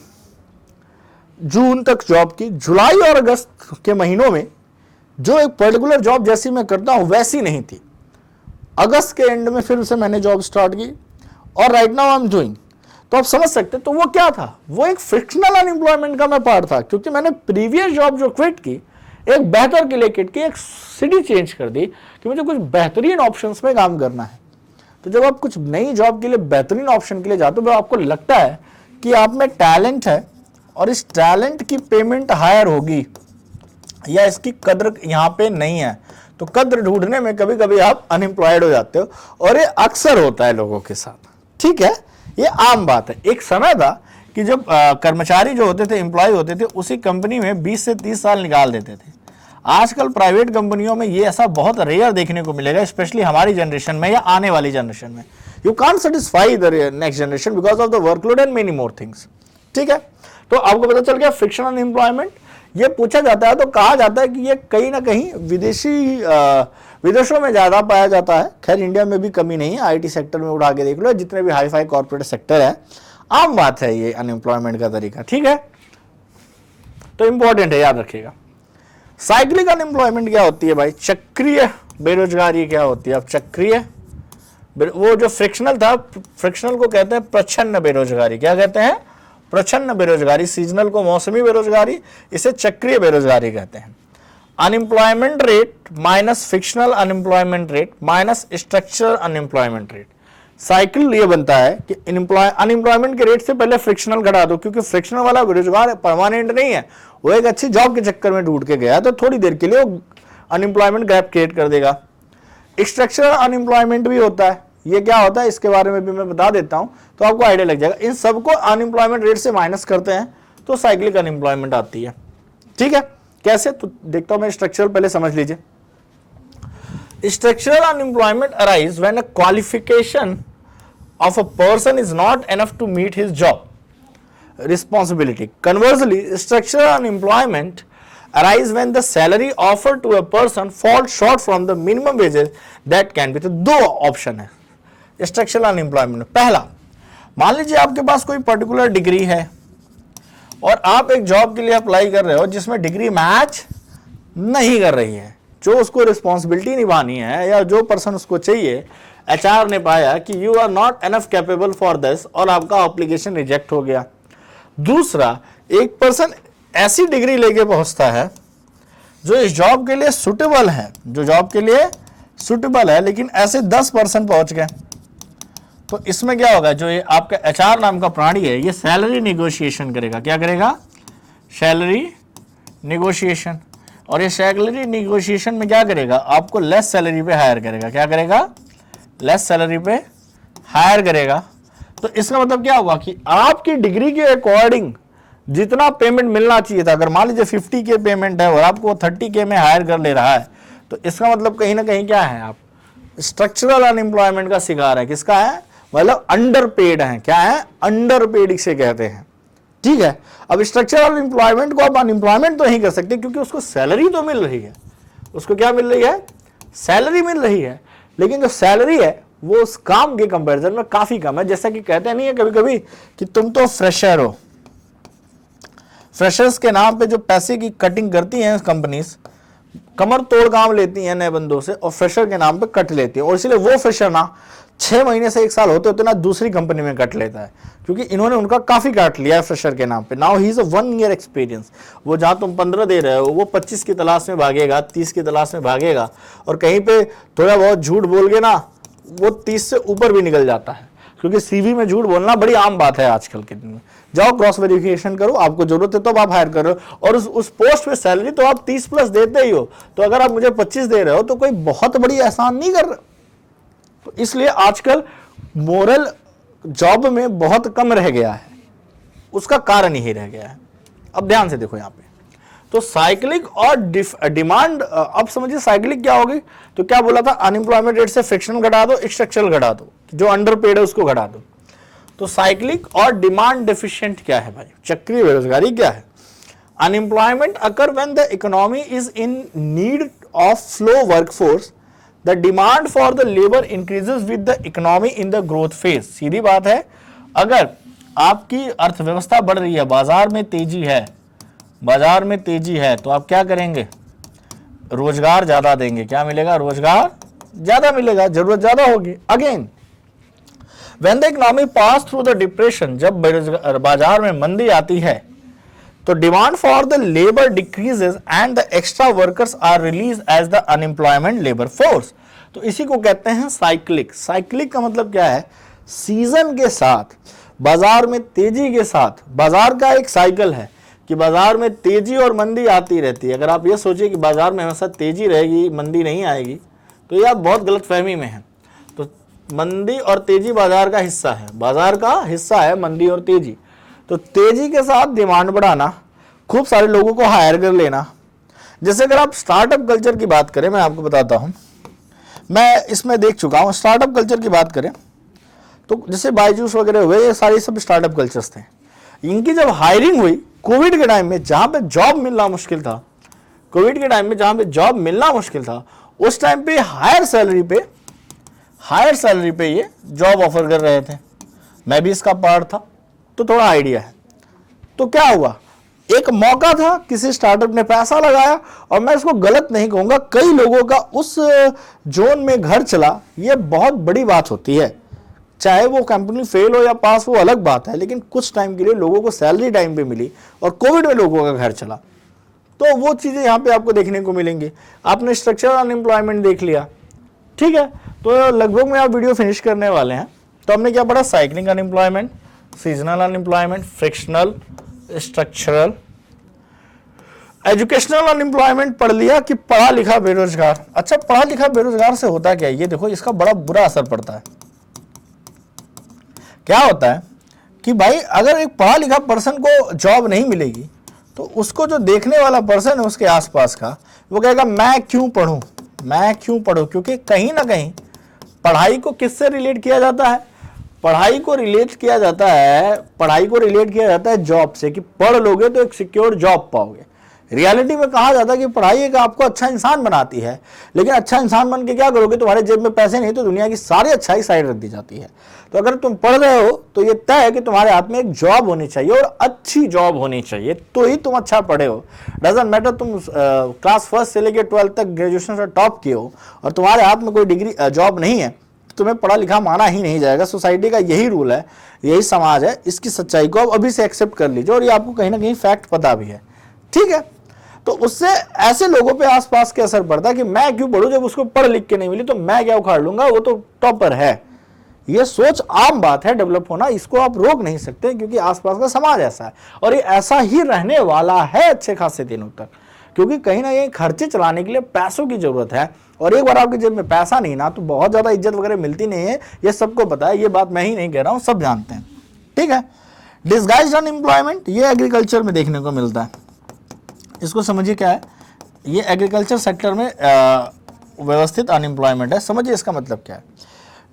जून तक जॉब की, जुलाई और अगस्त के महीनों में जो एक पर्टिकुलर जॉब जैसी मैं करता हूं वैसी नहीं थी। अगस्त के एंड में फिर से मैंने जॉब स्टार्ट की और right now I am doing. तो आप समझ सकते, तो वो क्या था? वो एक फ्रिक्शनल अनएम्प्लॉयमेंट का मैं पार्ट था, क्योंकि मैंने प्रीवियस जॉब जो क्विट की एक बेहतर के लिए क्विट की, एक सिटी चेंज कर दी कि मुझे कुछ बेहतरीन ऑप्शंस में काम करना है। तो जब आप कुछ नई जॉब के लिए बेहतरीन ऑप्शन के लिए जाते हो, आपको लगता है कि आप में टैलेंट है और इस टैलेंट की पेमेंट हायर होगी या इसकी कद्र यहाँ पे नहीं है, तो कद्र ढूंढने में कभी कभी आप अनएम्प्लॉयड हो जाते हो, और ये अक्सर होता है लोगों के साथ। ठीक है, ये आम बात है। एक समय था कि जब कर्मचारी जो होते थे, एम्प्लॉय होते थे, उसी कंपनी में 20 से 30 साल निकाल देते थे। आजकल प्राइवेट कंपनियों में ये ऐसा बहुत रेयर देखने को मिलेगा, स्पेशली हमारी जनरेशन में या आने वाली जनरेशन में। You can't satisfy the next generation because of the workload and many more things. ठीक है, तो आपको पता चल गया फ्रिक्शनल अनएम्प्लॉयमेंट ये पूछा जाता है तो कहा जाता है कि ये कहीं ना कहीं विदेशों में ज़्यादा पाया जाता है। खैर इंडिया में भी कमी नहीं है, आईटी सेक्टर में उठा के देख लो, जितने भी हाई फाई कॉर्पोरेट सेक्टर है, आम बात है ये अनएम्प्लॉयमेंट का तरीका। ठीक है, तो इंपॉर्टेंट है, याद रखिएगा। साइक्लिक अनएम्प्लॉयमेंट क्या होती है भाई? चक्रीय बेरोजगारी क्या होती है? अब चक्रीय, वो जो फ्रिक्शनल था, फ्रिक्शनल को कहते हैं प्रच्छन्न बेरोजगारी। क्या कहते हैं? प्रच्छन्न बेरोजगारी। सीजनल को मौसमी बेरोजगारी, इसे चक्रीय बेरोजगारी कहते हैं। Unemployment rate minus frictional unemployment rate minus structural unemployment rate. Cycle ये बनता है कि अनएम्प्लॉयमेंट के रेट से पहले फ्रिक्शनल घटा दो, क्योंकि फ्रिक्शनल वाला बेरोजगार परमानेंट नहीं है, वो एक अच्छी जॉब के चक्कर में ढूंढ के गया तो थोड़ी देर के लिए वो अनएम्प्लॉयमेंट गैप क्रिएट कर देगा। स्ट्रक्चरल अनएम्प्लॉयमेंट भी होता है। ये क्या होता है इसके बारे में भी मैं बता देता हूं तो आपको आइडिया लग जाएगा। इन सबको अनएम्प्लॉयमेंट रेट से माइनस करते हैं तो साइक्लिक अनएम्प्लॉयमेंट आती है। ठीक है, कैसे? तो देखता हूं मैं, स्ट्रक्चरल पहले समझ लीजिए। Structural unemployment arise when a qualification of a person is not enough to meet his job responsibility. Conversely, structural unemployment arise when the salary offered to a person falls short from the minimum wages that can be। तो दो option है structural unemployment में। पहला, मान लीजिए आपके पास कोई particular degree है और आप एक जॉब के लिए अप्लाई कर रहे हो जिसमें डिग्री मैच नहीं कर रही है, जो उसको रिस्पॉन्सिबिलिटी निभानी है या जो पर्सन उसको चाहिए, एचआर ने पाया कि you are not enough capable for this और आपका एप्लीकेशन रिजेक्ट हो गया। दूसरा, एक पर्सन ऐसी डिग्री लेके पहुंचता है जो इस जॉब के लिए सुटेबल है, जो जॉब के लिए सुटेबल है, लेकिन ऐसे 10% पहुंच गए, तो इसमें क्या होगा, जो ये आपका एचआर नाम का प्राणी है ये सैलरी निगोशिएशन करेगा। क्या करेगा? Salary negotiation. और ये सैलरी निगोशिएशन में क्या करेगा, आपको लेस सैलरी पे हायर करेगा। क्या करेगा? लेस सैलरी पे हायर करेगा। तो इसका मतलब क्या होगा कि आपकी डिग्री के अकॉर्डिंग जितना पेमेंट मिलना चाहिए था, अगर मान लीजिए 50K पेमेंट है और आपको 30K में हायर कर ले रहा है, तो इसका मतलब कहीं ना कहीं क्या है, आप स्ट्रक्चरल अनएम्प्लॉयमेंट का शिकार है। किसका है? मतलब अंडर पेड है। क्या है? अंडर पेड इसे कहते हैं। ठीक है, अब स्ट्रक्चरल अनएम्प्लॉयमेंट को आप अनएम्प्लॉयमेंट तो नहीं कर सकते क्योंकि उसको सैलरी तो मिल रही है। उसको क्या मिल रही है? सैलरी मिल रही है, लेकिन जो सैलरी है वो उस काम के कंपैरिजन में काफी कम है। जैसा कि कहते नहीं है कभी कभी कि तुम तो फ्रेशर हो, फ्रेशर्स के नाम पे जो पैसे की कटिंग करती हैं कंपनीज, कमर तोड़ काम लेती हैं नए बंदों से और फ्रेशर के नाम पे कट लेती है। और इसलिए वो फ्रेशर ना 6 महीने से 1 साल होते होते ना दूसरी कंपनी में कट लेता है, क्योंकि इन्होंने उनका काफी काट लिया है फ्रेशर के नाम पे। Now he is a 1 year experience. वो जहां तुम 15 दे रहे हो वो 25 की तलाश में भागेगा, 30 की तलाश में भागेगा, और कहीं पे थोड़ा बहुत झूठ बोल के ना वो 30 से ऊपर भी निकल जाता है, क्योंकि सीवी में झूठ बोलना बड़ी आम बात है आजकल के दिन में। जाओ क्रॉस वेरिफिकेशन करो, आपको जरूरत है तो आप हायर कर रहे हो, और उस पोस्ट पे सैलरी तो आप 30 प्लस देते ही हो। तो अगर आप मुझे 25 दे रहे हो तो कोई बहुत बड़ी एहसान नहीं कर रहे। तो इसलिए आजकल मोरल जॉब में बहुत कम रह गया है, उसका कारण यही रह गया है। अब ध्यान से देखो यहाँ पे, तो साइक्लिक और डिमांड, अब समझिए साइक्लिक क्या होगी। तो क्या बोला था, अनएम्प्लॉयमेंट रेट से फ्रिक्शन घटा दो, स्ट्रक्चरल घटा दो, जो अंडर पेड है उसको घटा दो। तो साइक्लिक और डिमांड डेफिशिएंट क्या है भाई, चक्रीय बेरोजगारी क्या है। Unemployment occur when the economy is in need of flow workforce, the demand for the labour increases with the economy in the growth phase. सीधी बात है, अगर आपकी अर्थव्यवस्था बढ़ रही है, बाजार में तेजी है, बाजार में तेजी है, तो आप क्या करेंगे, रोजगार ज्यादा देंगे। क्या मिलेगा? रोजगार ज्यादा मिलेगा, जरूरत ज्यादा होगी। Again when the economy pass through the depression, जब बाजार में मंदी आती है तो demand for the labour decreases and the extra workers are release as the unemployment labour force. तो इसी को कहते हैं साइक्लिक। साइक्लिक का मतलब क्या है, सीजन के साथ, बाजार में तेजी के साथ, बाजार का एक साइकिल है कि बाजार में तेजी और मंदी आती रहती है। अगर आप ये सोचिए कि बाजार में हमेशा तेजी रहेगी, मंदी नहीं आएगी, तो ये आप बहुत गलतफहमी में हैं। तो मंदी और तेजी बाजार का हिस्सा है, बाजार का हिस्सा है मंदी और तेजी। तो तेजी के साथ डिमांड बढ़ाना, खूब सारे लोगों को हायर कर लेना। जैसे अगर आप स्टार्टअप कल्चर की बात करें, मैं आपको बताता हूं, मैं इसमें देख चुका हूं। स्टार्टअप कल्चर की बात करें तो जैसे बायजूस वगैरह हुए, ये सारे सब स्टार्टअप कल्चर्स थे। इनकी जब हायरिंग हुई कोविड के टाइम में, जहां पे जॉब मिलना मुश्किल था, कोविड के टाइम में जहां पे जॉब मिलना मुश्किल था, उस टाइम पे हायर सैलरी पे ये जॉब ऑफर कर रहे थे। मैं भी इसका पार्ट था, तो थोड़ा आइडिया है। तो क्या हुआ, एक मौका था, किसी स्टार्टअप ने पैसा लगाया, और मैं इसको गलत नहीं कहूंगा, कई लोगों का उस जोन में घर चला। ये बहुत बड़ी बात होती है, चाहे वो कंपनी फेल हो या पास, वो अलग बात है, लेकिन कुछ टाइम के लिए लोगों को सैलरी टाइम पे मिली और कोविड में लोगों का घर चला। तो वो चीजें यहाँ पे आपको देखने को मिलेंगी। आपने स्ट्रक्चरल अनएम्प्लॉयमेंट देख लिया, ठीक है। तो लगभग में आप वीडियो फिनिश करने वाले हैं। तो हमने क्या पढ़ा, cycling unemployment, seasonal unemployment, frictional, structural. Educational unemployment पढ़ लिया कि पढ़ा लिखा बेरोजगार। अच्छा, पढ़ा लिखा बेरोजगार से होता क्या है, ये देखो, इसका बड़ा बुरा असर पड़ता है। क्या होता है कि भाई अगर एक पढ़ा लिखा पर्सन को जॉब नहीं मिलेगी तो उसको जो देखने वाला पर्सन है उसके आसपास का, वो कहेगा मैं क्यों पढूं, मैं क्यों पढूं। क्योंकि कहीं ना कहीं पढ़ाई को किससे रिलेट किया जाता है, पढ़ाई को रिलेट किया जाता है जॉब से, कि पढ़ लोगे तो एक सिक्योर जॉब पाओगे। रियलिटी में कहा जाता है कि पढ़ाई एक आपको अच्छा इंसान बनाती है, लेकिन अच्छा इंसान बन के क्या करोगे, तुम्हारे जेब में पैसे नहीं तो दुनिया की सारी अच्छाई साइड रख दी जाती है। तो अगर तुम पढ़ रहे हो तो ये तय है कि तुम्हारे हाथ में एक जॉब होनी चाहिए और अच्छी जॉब होनी चाहिए, तो ही तुम अच्छा पढ़े हो। डजंट मैटर तुम क्लास फर्स्ट से लेकर 12th तक ग्रेजुएशन से टॉप किए हो और तुम्हारे हाथ में कोई डिग्री जॉब नहीं है, तुम्हें पढ़ा लिखा माना ही नहीं जाएगा। सोसाइटी का यही रूल है, यही समाज है, इसकी सच्चाई को आप अभी से एक्सेप्ट कर लीजिए और ये आपको कहीं ना कहीं फैक्ट पता भी है, ठीक है। तो उससे ऐसे लोगों पे आसपास के असर पड़ता है कि मैं क्यों पढ़ूं, जब उसको पढ़ लिख के नहीं मिली तो मैं क्या उखाड़ लूंगा, वो तो टॉपर है। ये सोच आम बात है डेवलप होना, इसको आप रोक नहीं सकते क्योंकि आसपास का समाज ऐसा है और ये ऐसा ही रहने वाला है अच्छे खासे दिनों तक, क्योंकि कहीं ना कहीं खर्चे चलाने के लिए पैसों की जरूरत है और एक बार आपकी जेब में पैसा नहीं ना तो बहुत ज्यादा इज्जत वगैरह मिलती नहीं है। ये सबको पता है, ये बात मैं ही नहीं कह रहा हूं, सब जानते हैं, ठीक है। डिस्गाइज्ड अनएम्प्लॉयमेंट ये एग्रीकल्चर में देखने को मिलता है, इसको समझिए क्या है। ये एग्रीकल्चर सेक्टर में व्यवस्थित अनएम्प्लॉयमेंट है। समझिए इसका मतलब क्या है।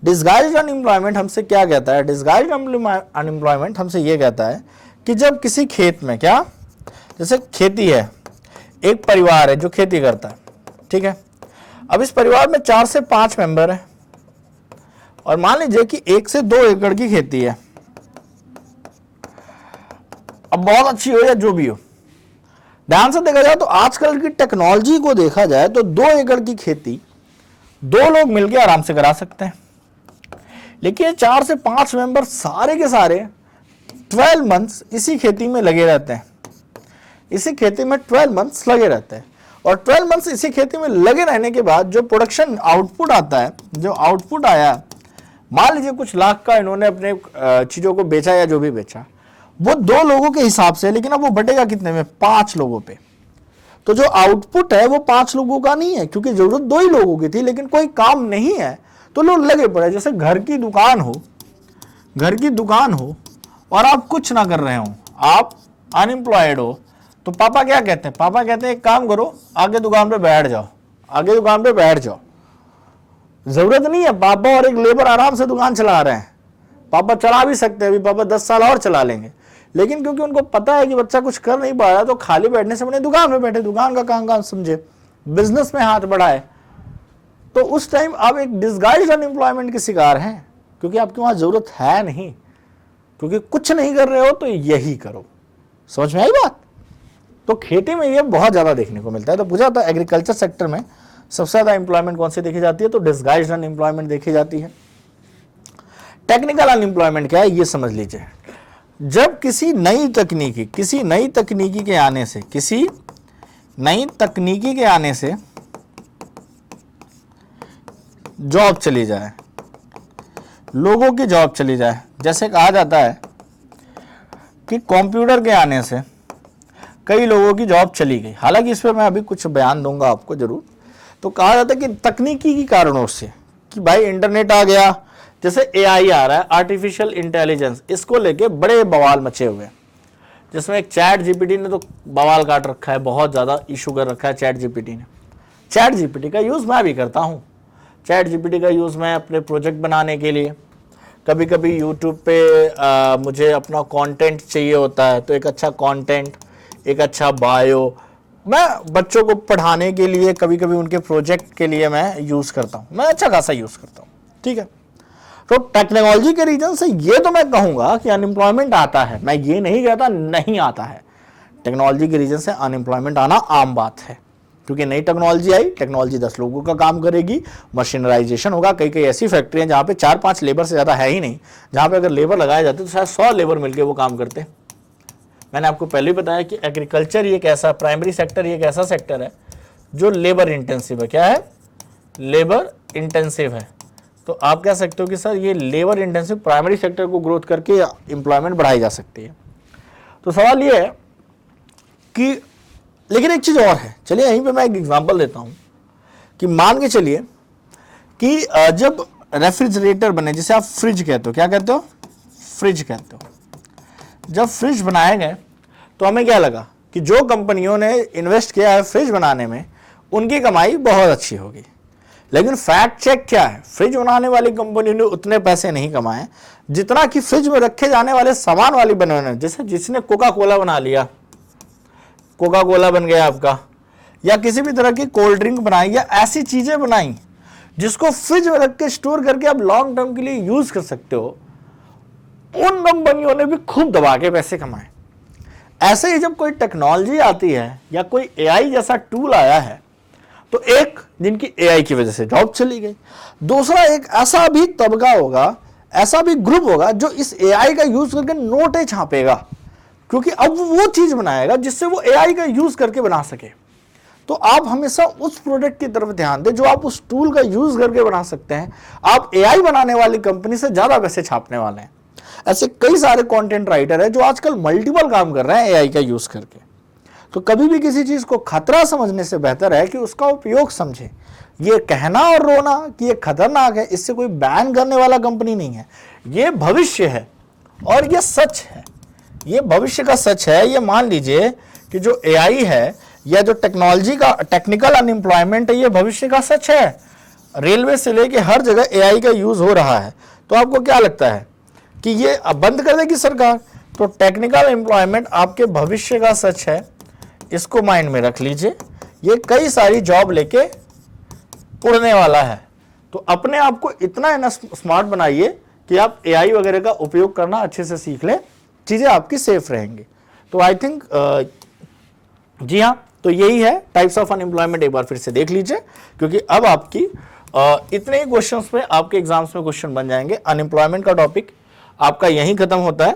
डिस्गाइज्ड अनएम्प्लॉयमेंट हमसे क्या कहता है, डिस्गाइज्ड अनएम्प्लॉयमेंट हमसे ये कहता है कि जब किसी खेत में, क्या जैसे खेती है, एक परिवार है जो खेती करता है, ठीक है। अब इस परिवार में 4 से 5 मेंबर हैं और मान लीजिए कि 1 से 2 एकड़ की खेती है। अब बहुत अच्छी हो या जो भी हो, ध्यान से देखा जाए तो आजकल की टेक्नोलॉजी को देखा जाए तो 2 एकड़ की खेती 2 लोग मिलकर आराम से करा सकते हैं, लेकिन 4 से 5 मेंबर सारे के सारे 12 मंथ्स इसी खेती में लगे रहते हैं, इसी खेती में 12 मंथ्स लगे रहते हैं और 12 मंथ्स इसी खेती में लगे रहने के बाद जो प्रोडक्शन आउटपुट आता है, जो आउटपुट आया, मान लीजिए कुछ लाख का इन्होंने अपने चीजों को बेचा या जो भी बेचा, वो 2 लोगों के हिसाब से, लेकिन अब वो बटेगा कितने में, 5 लोगों पे। तो जो आउटपुट है वो 5 लोगों का नहीं है क्योंकि जरूरत 2 ही लोगों की थी, लेकिन कोई काम नहीं है तो लोग लगे पड़े। जैसे घर की दुकान हो, घर की दुकान हो और आप कुछ ना कर रहे हो, आप अनएम्प्लॉयड हो, तो पापा क्या कहते हैं, पापा कहते हैं एक काम करो, आगे दुकान पे बैठ जाओ, आगे दुकान पे बैठ जाओ। जरूरत नहीं है, पापा और एक लेबर आराम से दुकान चला रहे हैं, पापा चला भी सकते हैं, अभी पापा 10 साल और चला लेंगे, लेकिन क्योंकि उनको पता है कि बच्चा कुछ कर नहीं पा रहा तो खाली बैठने से अपने दुकान में बैठे, दुकान का काम समझे, बिजनेस में हाथ बढ़ाए। तो उस टाइम आप एक डिस्गाइज्ड अनएम्प्लॉयमेंट के शिकार हैं क्योंकि आपके वहां जरूरत है नहीं, क्योंकि कुछ नहीं कर रहे हो तो यही करो। समझ में आई बात। तो खेती में ये बहुत ज्यादा देखने को मिलता है। तो पूछा था एग्रीकल्चर सेक्टर में सबसे ज्यादा एम्प्लॉयमेंट कौन सी देखी जाती है, तो डिस्गाइज्ड अनएम्प्लॉयमेंट देखी जाती है। टेक्निकल अनएम्प्लॉयमेंट क्या है ये समझ लीजिए। जब किसी नई तकनीकी के आने से, किसी नई तकनीकी के आने से जॉब चली जाए, लोगों की जॉब चली जाए, जैसे कहा जाता है कि कंप्यूटर के आने से कई लोगों की जॉब चली गई। हालांकि इस पर मैं अभी कुछ बयान दूंगा आपको जरूर। तो कहा जाता है कि तकनीकी की कारणों से, कि भाई इंटरनेट आ गया, जैसे एआई आ रहा है, आर्टिफिशियल इंटेलिजेंस, इसको लेके बड़े बवाल मचे हुए हैं, जिसमें एक चैट जीपीटी ने तो बवाल काट रखा है, बहुत ज़्यादा इशू कर रखा है चैट जीपीटी ने। चैट जीपीटी का यूज़ मैं भी करता हूँ। चैट जीपीटी का यूज़ मैं अपने प्रोजेक्ट बनाने के लिए, कभी कभी यूट्यूब पे मुझे अपना कंटेंट चाहिए होता है, तो एक अच्छा कंटेंट, एक अच्छा बायो, मैं बच्चों को पढ़ाने के लिए, कभी कभी उनके प्रोजेक्ट के लिए मैं यूज़ करता हूँ, मैं अच्छा खासा यूज़ करता हूँ, ठीक है। तो टेक्नोलॉजी के रीजन से ये तो मैं कहूँगा कि अनएम्प्लॉयमेंट आता है, मैं ये नहीं कहता नहीं आता है। टेक्नोलॉजी के रीजन से अनएम्प्लॉयमेंट आना आम बात है, क्योंकि नई टेक्नोलॉजी आई, टेक्नोलॉजी 10 लोगों का काम करेगी, मशीनराइजेशन होगा। कई कई ऐसी फैक्ट्रियाँ जहाँ पे 4-5 लेबर से ज़्यादा है ही नहीं, जहाँ पे अगर लेबर लगाए जाते तो शायद 100 लेबर मिलकर वो काम करते। मैंने आपको पहले ही बताया कि एग्रीकल्चर ये एक ऐसा प्राइमरी सेक्टर, ये एक ऐसा सेक्टर है जो लेबर इंटेंसिव है। क्या है? लेबर इंटेंसिव है। तो आप कह सकते हो कि सर ये लेबर इंटेंसिव प्राइमरी सेक्टर को ग्रोथ करके एम्प्लॉयमेंट बढ़ाई जा सकती है। तो सवाल ये है कि लेकिन एक चीज़ और है, चलिए यहीं पे मैं एक एग्जांपल देता हूँ कि मान के चलिए कि जब रेफ्रिजरेटर बने, जिसे आप फ्रिज कहते हो, क्या कहते हो? फ्रिज कहते हो। जब फ्रिज बनाए गए तो हमें क्या लगा कि जो कंपनियों ने इन्वेस्ट किया है फ्रिज बनाने में उनकी कमाई बहुत अच्छी होगी, लेकिन फैक्ट चेक क्या है? फ्रिज बनाने वाली कंपनी ने उतने पैसे नहीं कमाए जितना कि फ्रिज में रखे जाने वाले सामान वाली बनाने, जैसे जिसने कोका कोला बना लिया, कोका कोला बन गया आपका, या किसी भी तरह की कोल्ड ड्रिंक बनाई, या ऐसी चीजें बनाई जिसको फ्रिज में रख के स्टोर करके आप लॉन्ग टर्म के लिए यूज कर सकते हो, उन कंपनियों ने भी खूब दबा के पैसे कमाए। ऐसे ही जब कोई टेक्नोलॉजी आती है या कोई एआई जैसा टूल आया है, तो एक जिनकी एआई की वजह से जॉब चली गई, दूसरा एक ऐसा भी तबका होगा, ऐसा भी ग्रुप होगा जो इस एआई का यूज करके नोटें छापेगा, क्योंकि अब वो चीज बनाएगा जिससे वो एआई का यूज करके बना सके। तो आप हमेशा उस प्रोडक्ट की तरफ ध्यान दें जो आप उस टूल का यूज करके बना सकते हैं। आप एआई बनाने वाली कंपनी से ज्यादा पैसे छापने वाले हैं। ऐसे कई सारे कंटेंट राइटर हैं जो आजकल मल्टीपल काम कर रहे हैं एआई का यूज करके। तो कभी भी किसी चीज को खतरा समझने से बेहतर है कि उसका उपयोग समझें। ये कहना और रोना कि ये खतरनाक है, इससे कोई बैन करने वाला कंपनी नहीं है। ये भविष्य है और ये सच है, ये भविष्य का सच है। ये मान लीजिए कि जो एआई है या जो टेक्नोलॉजी का टेक्निकल अनएम्प्लॉयमेंट है, ये भविष्य का सच है। रेलवे से लेके हर जगह एआई का यूज हो रहा है। तो आपको क्या लगता है कि ये अब बंद कर देगी सरकार? तो टेक्निकल एम्प्लॉयमेंट आपके भविष्य का सच है, इसको माइंड में रख लीजिए। ये कई सारी जॉब लेके उड़ने वाला है। तो अपने आप को इतना स्मार्ट बनाइए कि आप एआई वगैरह का उपयोग करना अच्छे से सीख लें, चीजें आपकी सेफ रहेंगी। तो आई थिंक जी हाँ, तो यही है टाइप्स ऑफ अनएम्प्लॉयमेंट। एक बार फिर से देख लीजिए, क्योंकि अब आपकी इतने ही क्वेश्चंस में आपके एग्जाम्स में क्वेश्चन बन जाएंगे। अनएम्प्लॉयमेंट का टॉपिक आपका यहीं खत्म होता है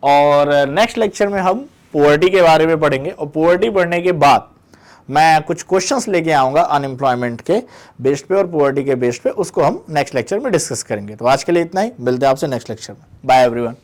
और नेक्स्ट लेक्चर में हम पॉवर्टी के बारे में पढ़ेंगे और पॉवर्टी पढ़ने के बाद मैं कुछ क्वेश्चंस लेके आऊंगा अनएम्प्लॉयमेंट के बेस पे और पॉवर्टी के बेस पे, उसको हम नेक्स्ट लेक्चर में डिस्कस करेंगे। तो आज के लिए इतना ही, मिलते हैं आपसे नेक्स्ट लेक्चर में। Bye everyone.